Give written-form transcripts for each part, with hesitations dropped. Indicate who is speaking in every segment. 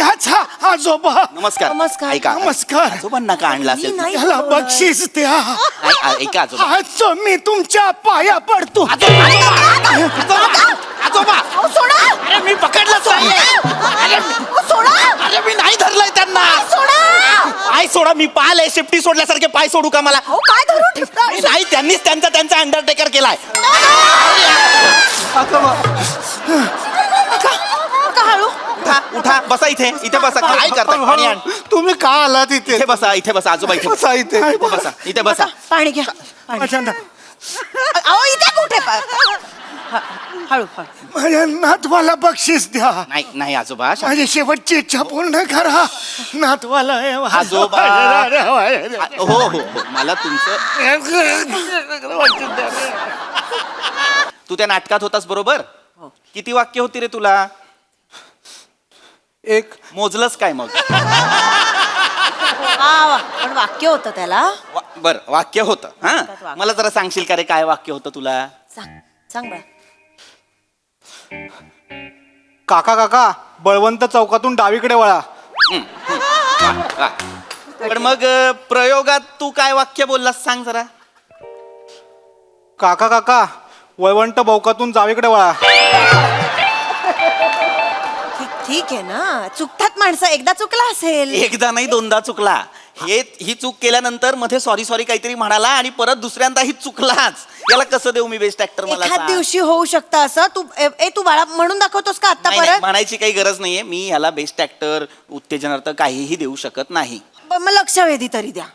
Speaker 1: ह्याचा आजोबा.
Speaker 2: नमस्कार.
Speaker 3: नमस्कार.
Speaker 2: ऐका
Speaker 1: नमस्कार.
Speaker 2: आजोबांना का आणला असेल?
Speaker 3: नाही.
Speaker 1: ह्याला बक्षीस द्या.
Speaker 2: ऐका आजोबा.
Speaker 1: आजो मी तुमच्या पाया पडतो.
Speaker 2: आजोबा
Speaker 3: सोडा.
Speaker 2: अरे मी पकडलं
Speaker 3: सोडा.
Speaker 2: अरे मी नाही धरलंय त्यांना.
Speaker 3: सोडा.
Speaker 2: पाय सोडा. मी पाहिलंय शेपटी सोडल्यासारखे पाय सोडू का मला?
Speaker 3: अहो काय धरून ठेवता?
Speaker 2: मी नाही, त्यांनीच त्यांचा अंडरटेकर केलाय.
Speaker 3: का हळू?
Speaker 2: उठा बसा इथे बसा. काय करता? पाणी आण.
Speaker 1: तुम्ही का आलात इथे?
Speaker 2: इथे बसा आजोबा इथे
Speaker 1: बसा इथे.
Speaker 2: इथे बसा.
Speaker 3: पाणी घ्या. पाणी.
Speaker 1: माझ्या
Speaker 3: अहो इथे कुठे हळू हळू.
Speaker 1: माझ्या नातवाला बक्षीस द्या.
Speaker 2: नाही आजोबा.
Speaker 1: माझी शेवटची इच्छा पूर्ण करा. नातवाला
Speaker 2: आजोबा. हो मला तुमचं. तू त्या नाटकात होतास बरोबर? किती वाक्य होती रे तुला?
Speaker 1: एक.
Speaker 2: मोजलंस काय मग?
Speaker 3: पण वाक्य होतं त्याला.
Speaker 2: बर वाक्य होतं. हा मला जरा सांगशील का रे काय वाक्य होतं तुला?
Speaker 3: सांग बा.
Speaker 1: काका बळवंत चौकातून डावीकडे वळा.
Speaker 2: वा. पण मग प्रयोगात तू काय वाक्य बोललास सांग जरा.
Speaker 1: काका वळवंट बौकातून डावीकडे वळा.
Speaker 3: ठीक आहे ना. चुकतात माणसं. एकदा चुकला असेल.
Speaker 2: एकदा नाही दोनदा चुकला. ही चूक केल्यानंतर मध्ये सॉरी काहीतरी म्हणाला आणि परत दुसऱ्यांदाही चुकलाच. याला कसं देऊ मी बेस्ट ऍक्टर? मला
Speaker 3: एखाद
Speaker 2: सांग.
Speaker 3: दिवशी होऊ शकतं असं. तू बाळा म्हणून दाखवतोस का आता
Speaker 2: नाही,
Speaker 3: परत?
Speaker 2: म्हणायची काही गरज नाहीये. मी ह्याला बेस्ट ऍक्टर उत्तेजनार्थ काहीही देऊ शकत नाही.
Speaker 3: मग लक्षवेधी तरी द्या.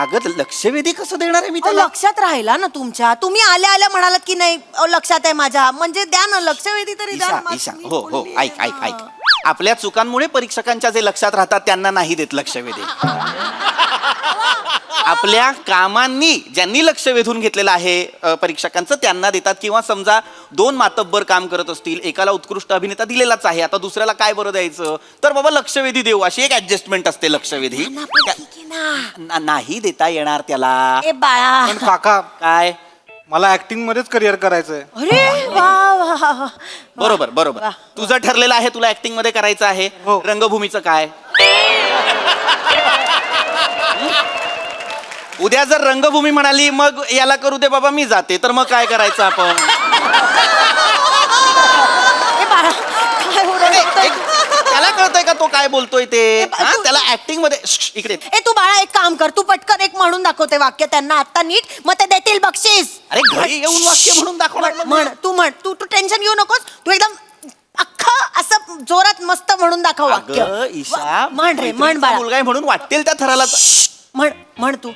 Speaker 2: अगं लक्षवेधी कसं देणार आहे मी
Speaker 3: अहो,
Speaker 2: त्याला?
Speaker 3: लक्षात राहिला ना तुमच्या. तुम्ही आल्या म्हणालात की नाही लक्षात आहे माझ्या. म्हणजे द्या ना लक्षवेधी तरी द्या.
Speaker 2: ईशा हो ऐक. आपल्या चुकांमुळे परीक्षकांच्या जे लक्षात राहतात त्यांना नाही देत लक्षवेधी. आपल्या कामांनी ज्यांनी लक्ष वेधून घेतलेलं आहे परीक्षकांचं त्यांना देतात. किंवा समजा दोन मातब्बर काम करत असतील, एकाला उत्कृष्ट अभिनेता दिलेलाच आहे, आता दुसऱ्याला काय बरं द्यायचं, तर बाबा लक्षवेधी देऊ अशी एक ऍडजस्टमेंट असते लक्षवेधी. नाही देता येणार त्याला.
Speaker 3: ए बाळा.
Speaker 1: पण काका
Speaker 2: काय?
Speaker 1: मला ऍक्टिंग मध्येच करिअर करायचंय.
Speaker 3: अरे वा.
Speaker 2: बरोबर तुझं ठरलेलं आहे. तुला ऍक्टिंग मध्ये करायचं आहे.
Speaker 1: हो.
Speaker 2: रंगभूमीचं काय? उद्या जर रंगभूमी म्हणाली मग याला करू दे बाबा मी जाते, तर मग काय करायचं आपण?
Speaker 3: ए बाळा काय होतं?
Speaker 2: त्याला कळतंय का तो काय बोलतोय ते? त्याला ऍक्टिंग मध्ये इकडे.
Speaker 3: ए तू बाळा एक काम कर. तू पटकन एक म्हणून दाखवते वाक्य त्यांना आता नीट. मग ते देतील बक्षीस.
Speaker 2: अरे घरी येऊन वाक्य म्हणून दाखवणार.
Speaker 3: म्हण तू टेन्शन घेऊ नकोस. तू एकदम अख्खा असं जोरात मस्त म्हणून दाखव वाक्य.
Speaker 2: ईशा
Speaker 3: म्हण रे म्हण बाळा.
Speaker 2: मुलगा आहे म्हणून वाटेल त्या थराला.
Speaker 3: म्हण तू.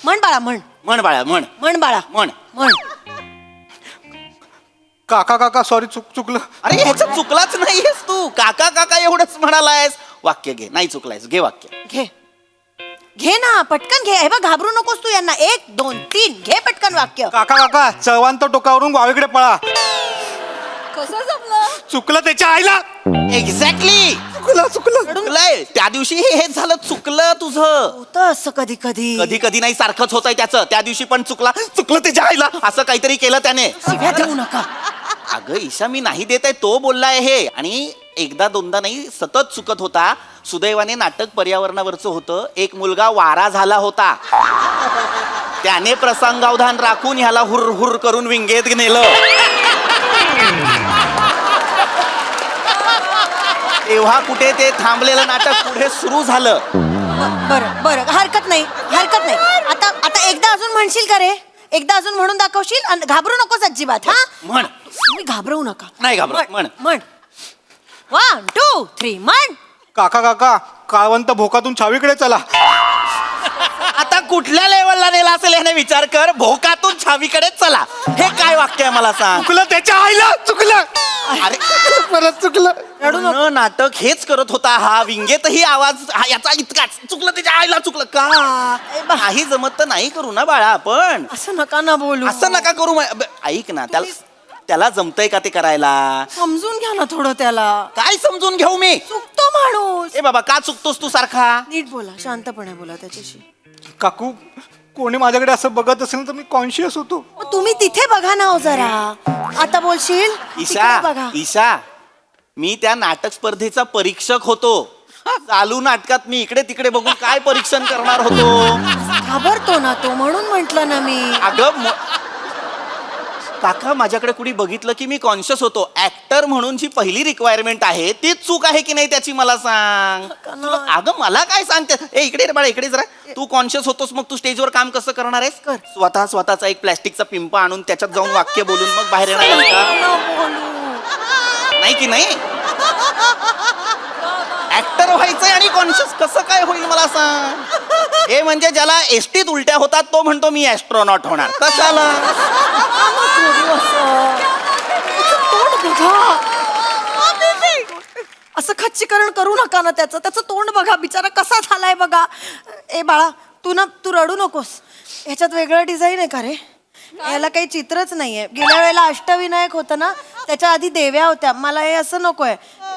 Speaker 3: म्हण बाळा म्हण
Speaker 2: बाळा
Speaker 3: म्हण बाळा
Speaker 2: म्हण.
Speaker 1: काका सॉरी चुकलं.
Speaker 2: अरे ह्याच्यात चुकलाच नाहीयेस तू. काका एवढंच म्हणालायस. वाक्य घे. नाही चुकलायस. घे वाक्य.
Speaker 3: घे ना पटकन घे. हे बघ घाबरू नकोस तू यांना. 1 2 3 घे पटकन वाक्य.
Speaker 1: काका चव्हाण टोकावरून वावीकडे पळा.
Speaker 3: कसं जमलं?
Speaker 1: चुकलं त्याच्या आईला.
Speaker 2: एक्झॅक्टली. चुकलंय. त्या दिवशी हे झालं. चुकलं तुझं.
Speaker 3: होतं असं कधी
Speaker 2: कधी नाही सारखंच होतंय त्याचं. त्या दिवशी पण चुकलं त्याच्या आईला असं काहीतरी केलं त्याने.
Speaker 3: शिव्या देऊ नका.
Speaker 2: अगं ईशा मी नाही देत आहे. तो बोललाय हे. आणि एकदा दोनदा नाही सतत चुकत होता. सुदैवाने नाटक पर्यावरणावरचं होतं. एक मुलगा वारा झाला होता. त्याने प्रसंगावधान राखून ह्याला हुर करून विंगेत नेलं. तेव्हा कुठे ते थांबलेलं नाटक पुढे सुरू झालं.
Speaker 3: बरं हरकत नाही. आता एकदा अजून म्हणशील का रे? एकदा अजून म्हणून दाखवशील? आणि घाबरू नकोस अजिबात. हा
Speaker 2: म्हण.
Speaker 3: तुम्ही घाबरवू नका.
Speaker 2: नाही घाबरत. म्हण.
Speaker 3: 1 2 3 म्हण.
Speaker 1: काका काळवंत भोकातून छावीकडे चला.
Speaker 2: आता कुठल्या लेवलला नेला असेल याने विचार कर. भोकातून छावीकडे चला. हे काय वाक्य आहे मला सांग.
Speaker 1: चुकलं त्याच्या आईला. चुकलं.
Speaker 2: अरे
Speaker 1: परत चुकलं.
Speaker 2: पूर्ण नाटक हेच करत होता हा. विंगेतही आवाज याचा इतकाच. चुकलं त्याच्या आईला. चुकलं का? काही जमत तर नाही करू ना बाळा आपण.
Speaker 3: असं नका ना बोलू.
Speaker 2: असं नका करू. ऐक ना त्याला जमतंय का ते करायला?
Speaker 3: समजून घ्या ना थोडं त्याला.
Speaker 2: काय समजून घेऊ मी?
Speaker 3: चुकतो माणूस.
Speaker 2: ए बाबा का चुकतोस तू सारखा?
Speaker 3: नीट बोला. शांतपणे बोला त्याच्याशी.
Speaker 1: काकू कोणी माझ्याकडे असं बघत असेल तर मी कॉन्शियस होतो.
Speaker 3: तुम्ही तिथे बघा ना हो जरा. आता बोलशील? तिकडे बघा.
Speaker 2: ईशा मी त्या नाटक स्पर्धेचा परीक्षक होतो. चालू नाटकात मी इकडे तिकडे बघून काय परीक्षण करणार होतो.
Speaker 3: घाबरतो ना तो, म्हणून म्हंटल ना मी.
Speaker 2: अगं काका, माझ्याकडे कुणी बघितलं की मी कॉन्शियस होतो. ऍक्टर म्हणून जी पहिली रिक्वायरमेंट आहे तीच चूक आहे की नाही त्याची मला सांग. अगं मला काय सांगते. इकडे रे बाळा, इकडे जरा. तू कॉन्शियस होतोस, मग तू स्टेजवर काम कसं करणार आहेस?
Speaker 3: कर.
Speaker 2: स्वतःचा एक प्लॅस्टिकचा पिंपा आणून त्याच्यात जाऊन वाक्य बोलून मग बाहेर येणार आहेस का? नाही की नाही. ऍक्टर व्हायचंय आणि कॉन्शियस कसं काय होईल मला सांग. हे म्हणजे ज्याला एसटीत उलट्या होतात तो म्हणतो मी ऍस्ट्रॉनॉट होणार. कशाला?
Speaker 3: असं खच्चीकरण करू नका ना त्याचं तोंड बघा, बिचारा कसा झालाय बघा. ए बाळा, तू रडू नकोस. ह्याच्यात वेगळं डिझाईन आहे का रे? याला काही चित्रच नाहीये. गेल्या वेळेला अष्टविनायक होतं ना, त्याच्या आधी देव्या होत्या. मला हे असं नकोय.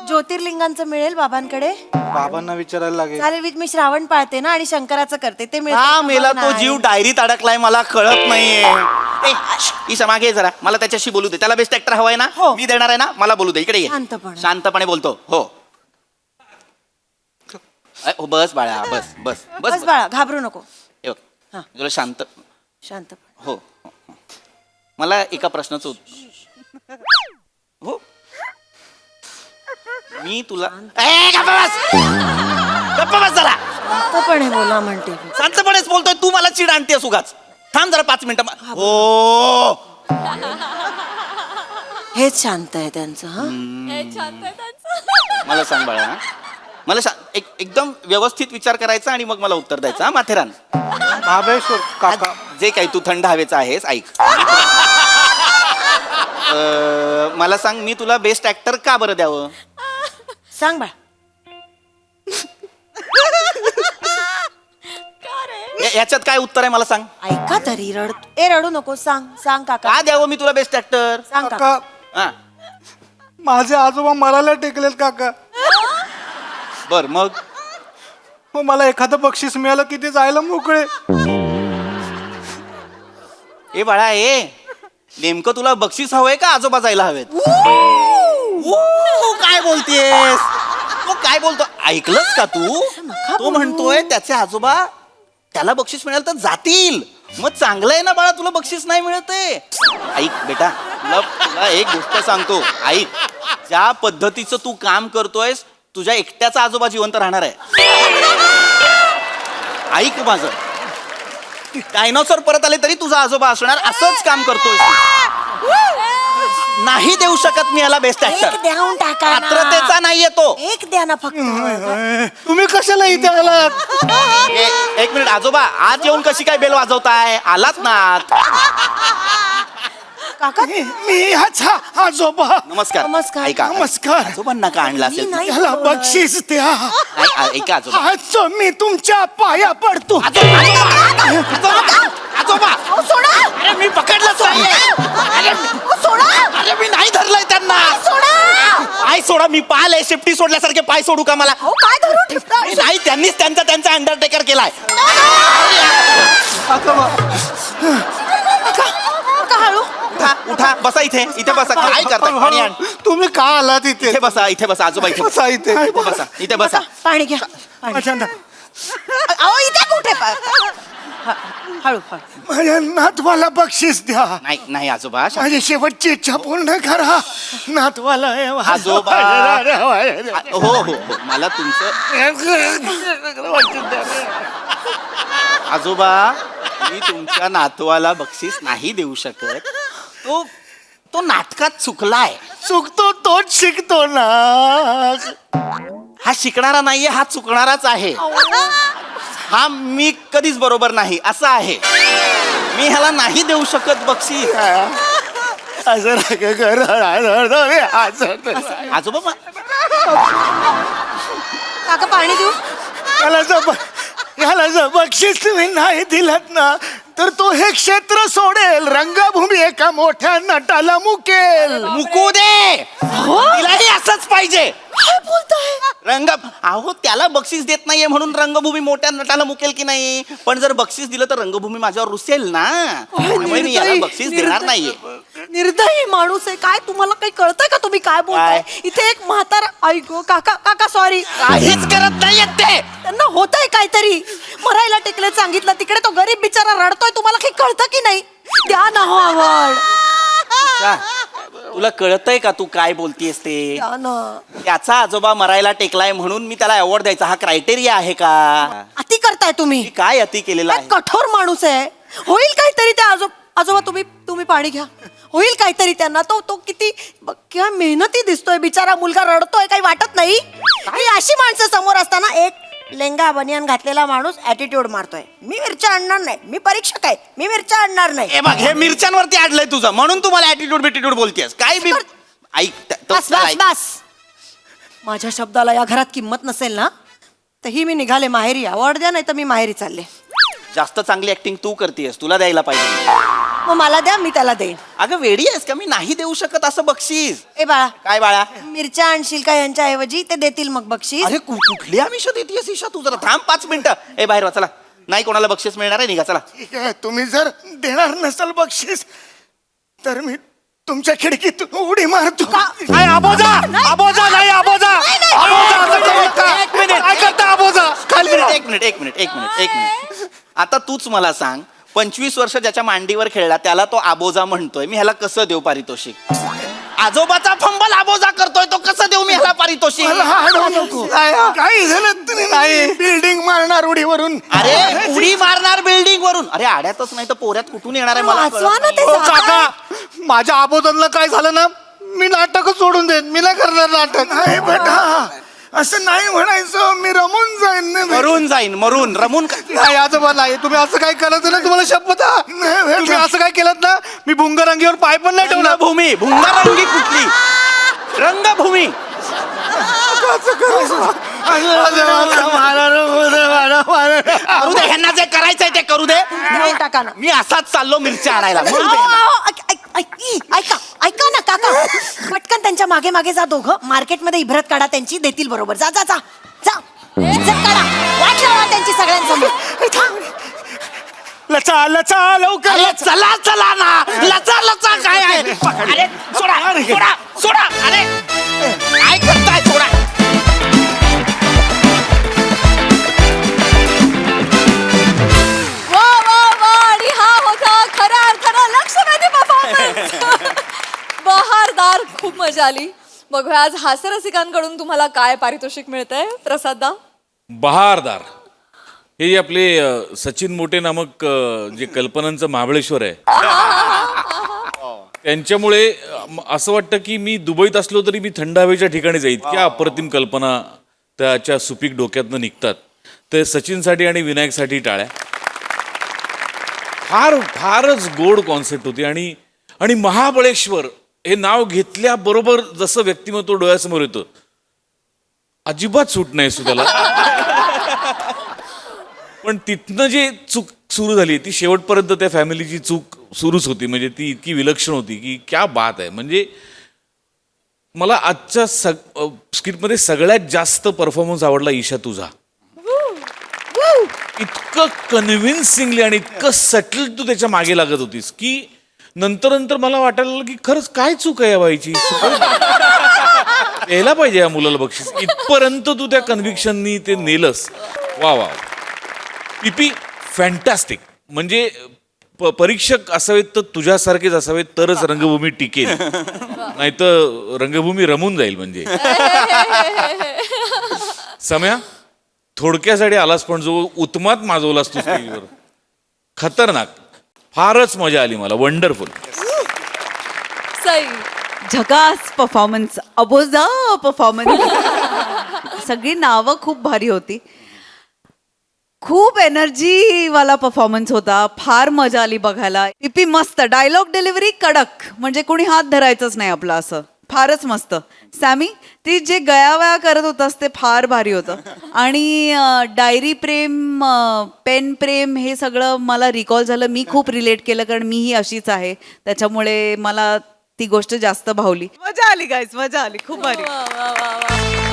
Speaker 3: ज्योतिर्लिंगांचं मिळेल बाबांकडे?
Speaker 1: बाबांना विचारायला लागेल.
Speaker 3: चालेल, मी श्रावण पाळते ना आणि शंकराचं करते, ते मिळतं
Speaker 2: हा
Speaker 3: का
Speaker 2: मेला
Speaker 3: बघ
Speaker 2: तो
Speaker 3: ना.
Speaker 2: जीव डायरीत अडकलाय, मला कळत नाहीये. ईशा मागे जरा, मला त्याच्याशी बोलू दे. त्याला बेस्ट ऍक्टर हवाय ना,
Speaker 3: हो.
Speaker 2: मी देणार आहे ना, मला बोलू दे. इकडे ये.
Speaker 3: शांतपणे.
Speaker 2: शांतपणे बोलतो. हो बस बाळा, बस बस
Speaker 3: बस बाळा, घाबरू नको.
Speaker 2: हे बघ,
Speaker 3: हा.
Speaker 2: तुला शांत.
Speaker 3: शांत.
Speaker 2: हो हो. मला एका प्रश्नाचं उत्तर. हो मी तुला गप्प बस जरा.
Speaker 3: शांतपणे बोला म्हणते मी.
Speaker 2: शांतपणेच बोलतोय. तू मला चिड आणतेस उगाच. थांब जरा 5 मिनिटं. हो
Speaker 3: हेच शांत आहे त्यांचं. हा,
Speaker 2: मला सांग बाळा, मला एकदम व्यवस्थित विचार करायचा आणि मग मला उत्तर द्यायचं. हा माथेरान.
Speaker 1: महाबळेश्वर काका.
Speaker 2: जे काही तू थंड हवेचा आहेस, ऐक. मला सांग, मी तुला बेस्ट ऍक्टर का बरं द्यावं?
Speaker 3: सांग बाळा.
Speaker 2: याच्यात काय उत्तर आहे मला सांग.
Speaker 3: ऐका तरी, रडू नको. सांग काका.
Speaker 2: का द्यावं मी तुला बेस्ट ऍक्टर?
Speaker 3: सांग काका.
Speaker 1: काका,
Speaker 2: हा
Speaker 1: माझे आजोबा मरायला टेकलेत काका.
Speaker 2: बर, मग
Speaker 1: हो, मला एखादं बक्षीस मिळालं की ते जायला मोकळे.
Speaker 2: ए बाळा, नेमकं तुला बक्षीस हवंय का आजोबा जायला हवेत? काय बोलतेस? मग काय बोलतो? ऐकलंस का तू? तो म्हणतोय त्याचे आजोबा त्याला बक्षीस मिळालं तर जातील. मग चांगलं आहे ना बाळा, तुला बक्षीस नाही मिळते. ऐक बेटा, तुला एक गोष्ट सांगतो. ऐक, ज्या पद्धतीचं तू काम करतोयस, तुझ्या एकट्याचा आजोबा जिवंत राहणार आहे. ऐक माझं. डायनोसॉर परत आले तरी तुझा आजोबा असणार. असंच काम करतोय. नाही देऊ शकत मी याला बेस्ट ऍक्टर.
Speaker 3: एक द्यावून टाका ना.
Speaker 2: पात्रतेचा नाहीये तो.
Speaker 3: एक द्या ना फक्त.
Speaker 1: तुम्ही कशाला इथे आलात?
Speaker 2: एक मिनिट आजोबा, आज येऊन कशी काय बेल वाजवताय? आलात ना आत.
Speaker 3: काका,
Speaker 4: मी ह्याचा आजोबा.
Speaker 2: नमस्कार.
Speaker 3: नमस्कार.
Speaker 2: ऐका,
Speaker 4: नमस्कार.
Speaker 2: आजोबांना का आणलं
Speaker 3: मी
Speaker 2: असेल?
Speaker 3: नाही
Speaker 4: ह्याला
Speaker 3: बोलवलं.
Speaker 4: बक्षीस द्या.
Speaker 2: ऐका आजोबा.
Speaker 4: आज मी तुमच्या पाया पडतो.
Speaker 2: आजोबा,
Speaker 3: अहो, सोडा.
Speaker 2: अरे मी पकडलंच नाहीये.
Speaker 3: अहो, सोडा.
Speaker 2: अरे मी नाही धरलंय त्यांना.
Speaker 3: सोडा.
Speaker 2: पाय सोडा. मी पाहिलंय शेपटी सोडल्यासारखे पाय सोडू का मला?
Speaker 3: अहो, काय धरून ठेवता?
Speaker 2: नाही, त्यांनीच त्यांचा अंडरटेकर केलाय.
Speaker 3: काका, हळू.
Speaker 2: उठा बसा. इथे बसा. काय करता? पाणी आण.
Speaker 1: तुम्ही का आलात इथे?
Speaker 2: इथे बसा आजोबा. इथे
Speaker 1: बसा इथे.
Speaker 2: इथे बसा.
Speaker 3: पाणी घ्या. पाणी.
Speaker 4: माझ्या
Speaker 3: अहो, इथे कुठे हळू.
Speaker 4: माझ्या नातवाला बक्षीस द्या.
Speaker 2: नाही आजोबा.
Speaker 4: माझी शेवटची इच्छा पूर्ण करा. नातवाला
Speaker 2: आजोबा. हो मला तुमचं. आजोबा, मी तुमच्या नातवाला बक्षीस नाही देऊ शकत. तो नाटकात चुकलाय.
Speaker 4: चुकतो तोच शिकतो ना.
Speaker 2: हा शिकणारा नाहीये, हा चुकणाराच आहे. हा मी कधीच बरोबर नाही असं आहे. मी ह्याला नाही देऊ शकत बक्षीस.
Speaker 4: असं नका करू.
Speaker 2: आजोबा
Speaker 3: काका, पाणी देऊ?
Speaker 4: याला जर बक्षीस तुम्ही नाही दिलात ना, तर तो हे क्षेत्र सोडेल. रंगभूमी एका मोठ्या नटाला मुकेल.
Speaker 2: मुकू दे. तिलाही असंच पाहिजे.
Speaker 3: काय बोलताय?
Speaker 2: अहो, त्याला बक्षीस देत नाहीये म्हणून रंगभूमी मोठ्या नटाला मुकेल की नाही? पण जर बक्षीस दिलं तर रंगभूमी माझ्यावर रुसेल ना. त्यामुळे मी याला बक्षीस देणार नाहीये.
Speaker 3: निर्दयी माणूस आहे काय. तुम्हाला काही कळतंय का तुम्ही काय बोलताय. इथे एक म्हातारा ऐको काका काका सॉरी
Speaker 2: काहीच करत नाहीयेत ते.
Speaker 3: त्यांना होतंय काहीतरी. मरायला टेकले सांगितलं तिकडे तो गरीब बिचारा रडतोय. तुम्हाला काही कळतं की नाही. द्या ना हो आवड.
Speaker 2: का? तुला कळतंय का तू काय बोलतीयस ते.
Speaker 3: द्या ना.
Speaker 2: त्याचा आजोबा मरायला टेकलाय म्हणून मी त्याला अवॉर्ड द्यायचा हा क्रायटेरिया आहे का.
Speaker 3: अति करताय तुम्ही.
Speaker 2: मी काय अति केलेलं
Speaker 3: काय
Speaker 2: आहे.
Speaker 3: कठोर माणूस आहे. होईल काहीतरी त्या आजोबा तुम्ही पाणी घ्या. होईल काहीतरी त्यांना. तो किती काय मेहनती दिसतोय बिचारा. मुलगा रडतोय काही वाटत नाही. ही अशी माणसं समोर असताना एक लेंगा बनियान घातलेला माणूस ऍटिट्यूड मारतोय. मी मिरच्या आणणार नाही. मी परीक्षक आहे. मी मिरच्या आणणार नाही.
Speaker 2: हे बघ हे मिरच्यांवरती अडलंय तुझं म्हणून तू मला ऍटिट्यूड बिटिट्यूड बोलतेस काय बी. ऐक
Speaker 3: बस बस बस. माझ्या शब्दाला या घरात किंमत नसेल ना तर ही मी निघाले माहेरी. अवॉर्ड द्या नाही तर मी माहेरी चालले.
Speaker 2: जास्त चांगली ऍक्टिंग तू करतेस तुला द्यायला पाहिजे.
Speaker 3: मग मला द्या मी त्याला देईन.
Speaker 2: अगं वेडी आहेस का मी नाही देऊ शकत असं बक्षीस.
Speaker 3: ए बाळा
Speaker 2: काय बाळा.
Speaker 3: मिरच्या आणशील का यांच्या ऐवजी ते देतील मग बक्षीस.
Speaker 2: अरे कुठली आमिष देतेस ईशा तू जरा थांब 5 मिनिटं. ए बाहेर वा चला. नाही कोणाला बक्षीस मिळणार आहे निघा चला.
Speaker 4: ठीक आहे तुम्ही जर देणार नसाल बक्षीस तर मी तुमच्या खिडकीतून उडी मारतो.
Speaker 1: काय आबोजा आबोजा नाही आबोजा आबोजा असं करू नका.
Speaker 2: एक मिनिट.
Speaker 1: काय करता आबोजा खाली राहा.
Speaker 2: एक मिनिट आता तूच मला सांग 25 वर्ष ज्याच्या मांडीवर खेळला त्याला तो आबोजा म्हणतोय मी ह्याला कसं देऊ पारितोषिक. आजोबाचा फंबल आबोजा करतोय तो कसं देऊ मी ह्याला पारितोषिक.
Speaker 4: मला अडवू नको. काही झालं तरी नाही बिल्डिंग मारणार उडीवरून.
Speaker 2: अरे उडी मारणार बिल्डिंग वरून. अरे आड्यातच नाही तर पोऱ्यात कुठून येणार आहे मला
Speaker 3: वाचवा
Speaker 2: कळत
Speaker 3: ना ते
Speaker 2: नाही.
Speaker 1: हो, काका माझ्या आबोधनला काय झालं ना मी नाटकच सोडून देईन. मी नाही करणार नाटक.
Speaker 4: नाही बेटा असं नाही म्हणायचं. मी रमून जाईन ना.
Speaker 2: मरून जाईन मरून रमून
Speaker 1: नाही आजोबा नाही. तुम्ही असं काय केलं ना तुम्हाला शपथ हा. तुम्ही असं काय केलं ना मी भुंगरंगीवर पाय पण नाही ठेवला.
Speaker 2: रंगभूमी भुंगारंगी कुठली रंगभूमी. करू दे ह्यांना जे करायचंय ते करू दे.
Speaker 3: देऊन टाका ना.
Speaker 2: मी असाच चाललो मिरच्या आणायला. मरू
Speaker 3: अहो,
Speaker 2: दे ह्यांना.
Speaker 3: अहो, ऐका ऐका ना काका. पटकन त्यांच्या मागे मागे जा दोघं. मार्केटमध्ये इब्रत काढा त्यांची देतील बरोबर. जा जा जा जा. इज्जत काढा. वाट लावा त्यांची सगळ्यांसमोर.
Speaker 4: लचा लचा लवकर
Speaker 2: अरे चला चला ना लचा लचा काय आहे. अरे सोडा सोडा सोडा. अरे काय करताय सोडा.
Speaker 5: वा वा वा. आणि हा होता खऱ्या अर्थानं लक्षवेधी परफॉर्मन्स. बहारदार. खूप मजा आली. बघूया आज हास्यरसिकांकडून तुम्हाला काय पारितोषिक मिळतंय प्रसाददा.
Speaker 6: बहारदार हे जे आपले सचिन मोटे नामक जे कल्पनांचं महाबळेश्वर आहे त्यांच्यामुळे असं वाटतं की मी दुबईत असलो तरी मी थंड हवेच्या ठिकाणी जाईल. इतक्या अप्रतिम कल्पना त्याच्या सुपीक डोक्यातनं निघतात. तर सचिनसाठी आणि विनायकसाठी टाळ्या. फारच गोड कॉन्सेप्ट होती. आणि महाबळेश्वर हे नाव घेतल्याबरोबर जसं व्यक्तिमत्व डोळ्यासमोर येतं अजिबात सूट नाही सुद्धा. पण तिथनं जे चूक सुरू झाली ती शेवटपर्यंत त्या फॅमिलीची चूक सुरूच होती. म्हणजे ती इतकी विलक्षण होती की क्या बात आहे. म्हणजे मला आजच्या स्किटमध्ये सगळ्यात जास्त परफॉर्मन्स आवडला ईशा तुझा. इतकं कन्व्हिन्सिंगली आणि इतकं सटल तू त्याच्या मागे लागत होतीस की नंतर मला वाटायला लागलं की खरंच काय चूक आहे या बाईची. यायला पाहिजे या मुलाला बक्षीस. इथपर्यंत तू त्या कन्व्हिक्शननी ते नेलस. वा वा. पीपी फॅन्टॅस्टिक. म्हणजे परीक्षक असावेत तर तुझ्यासारखेच असावेत तरच रंगभूमी टिकेल. नाही तर रंगभूमी रमून जाईल. म्हणजे सम्या थोडक्यासाठी आलास पण जो उत्मात माजवलास तू स्टेजवर खतरनाक. फारच मजा आली मला. वंडरफुल.
Speaker 5: सई.
Speaker 7: झकास परफॉर्मन्स. अबोजा परफॉर्मन्स. सगळी नावं खूप भारी होती. खूप एनर्जी वाला परफॉर्मन्स होता. फार मजा आली बघायला. इपी मस्त. डायलॉग डिलिव्हरी कडक. म्हणजे कोणी हात धरायचंच नाही आपला असं. फारच मस्त. सॅमी ती जे गयावया करत होतास ते फार भारी होतं. आणि डायरी प्रेम पेन प्रेम हे सगळं मला रिकॉल झालं. मी खूप रिलेट केलं कारण मीही अशीच आहे. त्याच्यामुळे मला ती गोष्ट जास्त भावली. मजा आली गाईज. मजा आली. खूप भारी.
Speaker 5: वा वा वा वा.